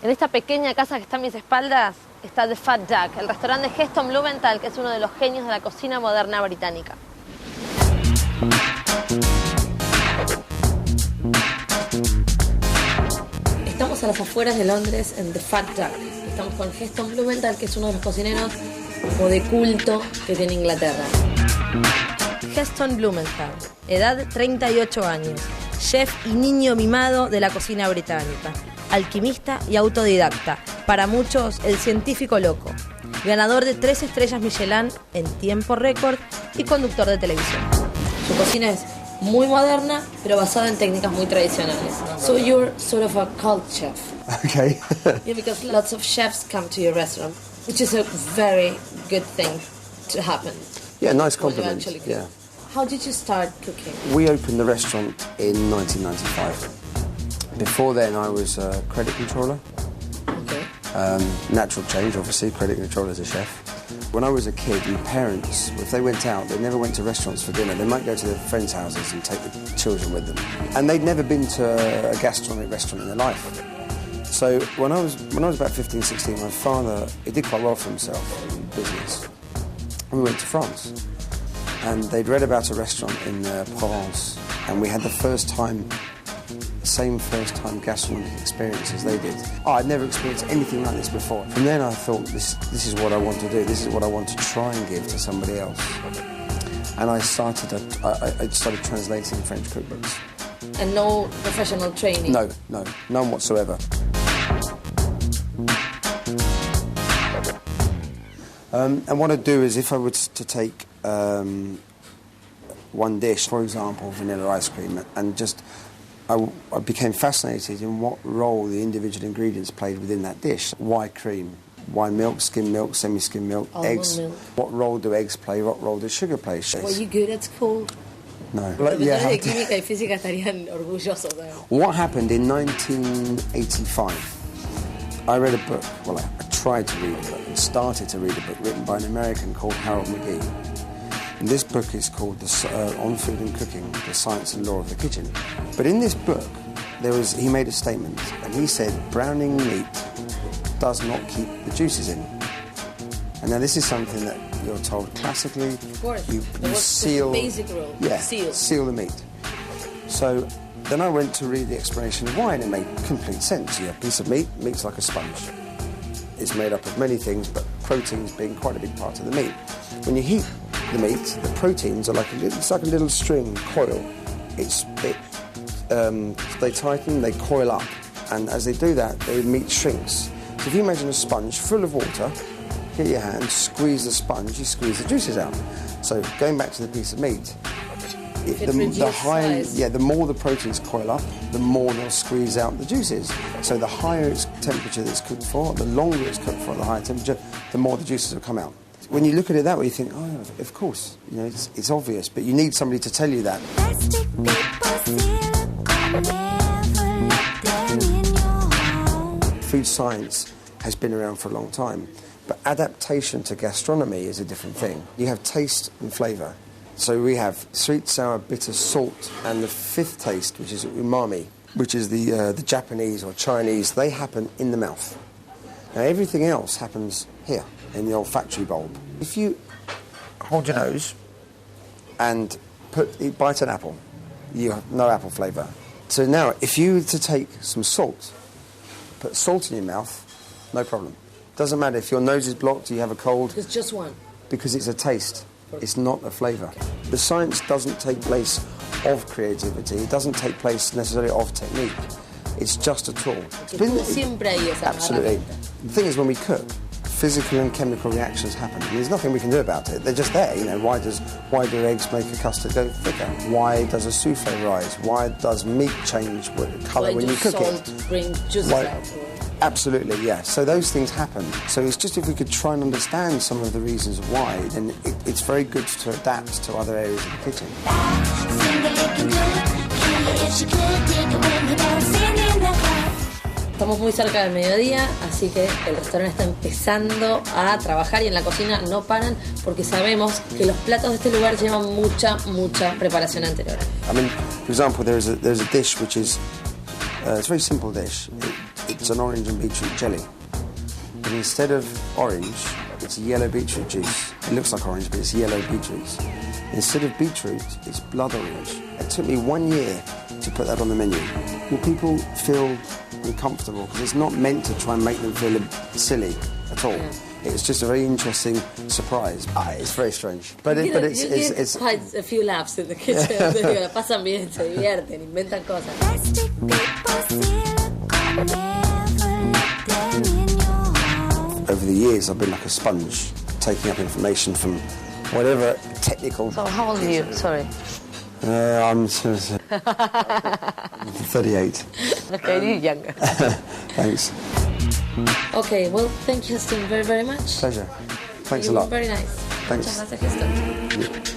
En esta pequeña casa que está a mis espaldas está The Fat Duck, el restaurante de Heston Blumenthal, que es uno de los genios de la cocina moderna británica. Estamos a las afueras de Londres en The Fat Duck. Estamos con Heston Blumenthal, que es uno de los cocineros como de culto que tiene Inglaterra. Heston Blumenthal, edad 38 años, chef y niño mimado de la cocina británica, alquimista y autodidacta, para muchos el científico loco, ganador de 3 estrellas Michelin en tiempo récord y conductor de televisión. Su cocina es muy moderna, pero basada en técnicas muy tradicionales. So you're sort of a cult chef. Okay. Yeah, because lots of chefs come to your restaurant, which is a very good thing to happen. Yeah, nice compliment. Yeah. How did you start cooking? We opened the restaurant in 1995. Before then, I was a credit controller. Okay. Natural change, obviously, credit controller as a chef. When I was a kid, my parents, if they went out, they never went to restaurants for dinner. They might go to their friends' houses and take the children with them. And they'd never been to a gastronomic restaurant in their life. So when I was about 15, 16, my father, he did quite well for himself in business. And we went to France. And they'd read about a restaurant in Provence. And we had the first time gastronomic experience as they did. I'd never experienced anything like this before. From then I thought, this is what I want to do. This is what I want to try and give to somebody else. And I started translating French cookbooks. And no professional training? No, none whatsoever. And what I'd do is, if I were to take one dish, for example, vanilla ice cream, and I became fascinated in what role the individual ingredients played within that dish. Why cream? Why milk, skim milk, semi-skim milk, eggs? Milk. What role do eggs play? What role does sugar play? Were you good at school? No. Los profesores de química y física estarían orgullosos. What happened in 1985? I read a book. Well, I tried to read a book and started to read a book written by an American called Harold McGee. And this book is called On Food and Cooking, The Science and Law of the Kitchen. But in this book, he made a statement, and he said browning meat does not keep the juices in. And now this is something that you're told classically. Of course. You seal. The basic rule. Yeah, seal the meat. So then I went to read the explanation of why, and it made complete sense. You have a piece of meat's like a sponge. It's made up of many things, but proteins being quite a big part of the meat. When you heat the meat, the proteins are like a little string coil. They tighten, they coil up, and as they do that, the meat shrinks. So if you imagine a sponge full of water, get your hand, squeeze the sponge, you squeeze the juices out. So going back to the piece of meat, the more the proteins coil up, the more they'll squeeze out the juices. So the higher its temperature that it's cooked for, the longer it's cooked for, the higher temperature, the more the juices will come out. When you look at it that way, you think, oh, of course, it's obvious, but you need somebody to tell you that. Food science has been around for a long time, but adaptation to gastronomy is a different thing. You have taste and flavour. So we have sweet, sour, bitter, salt, and the fifth taste, which is umami, which is the Japanese or Chinese. They happen in the mouth. Now everything else happens here, in the olfactory bulb. If you hold your nose and bite an apple, you have no apple flavour. So now, if you were to take some salt, put salt in your mouth, no problem. Doesn't matter if your nose is blocked or you have a cold. It's just one. Because it's a taste. It's not a flavour. The science doesn't take place of creativity. It doesn't take place necessarily of technique. It's just a tool. Absolutely. The thing is, when we cook, physical and chemical reactions happen. And there's nothing we can do about it. They're just there. Why do eggs make a custard go thicker? Why does a souffle rise? Why does meat change colour when you cook it? Salt bring juices out? Absolutely, yeah. So those things happen. So it's just, if we could try and understand some of the reasons why, then it's very good to adapt to other areas of the kitchen. Estamos muy cerca del mediodía, así que el restaurante está empezando a trabajar y en la cocina no paran porque sabemos que los platos de este lugar llevan mucha preparación anterior. I mean, for example, there's a dish which is it's a very simple dish. It's an orange and beetroot jelly. But instead of orange, it's yellow beetroot juice. It looks like orange, but it's yellow beetroot. Instead of beetroot, it's blood orange. It took me 1 year to put that on the menu. Will people feel uncomfortable? Because it's not meant to try and make them feel silly at all. Yeah. It's just a very interesting surprise. It's very strange. But it's quite a few laughs in the kitchen. La pasan bien, se divierten, inventan cosas. Over the years, I've been like a sponge, taking up information from whatever technical... So how old are you? Sorry. I'm 38. Okay, you're younger. Thanks. Okay, well, thank you, Heston, very, very much. Pleasure. Thanks a lot. Very nice. Thanks. Muchas gracias, Heston.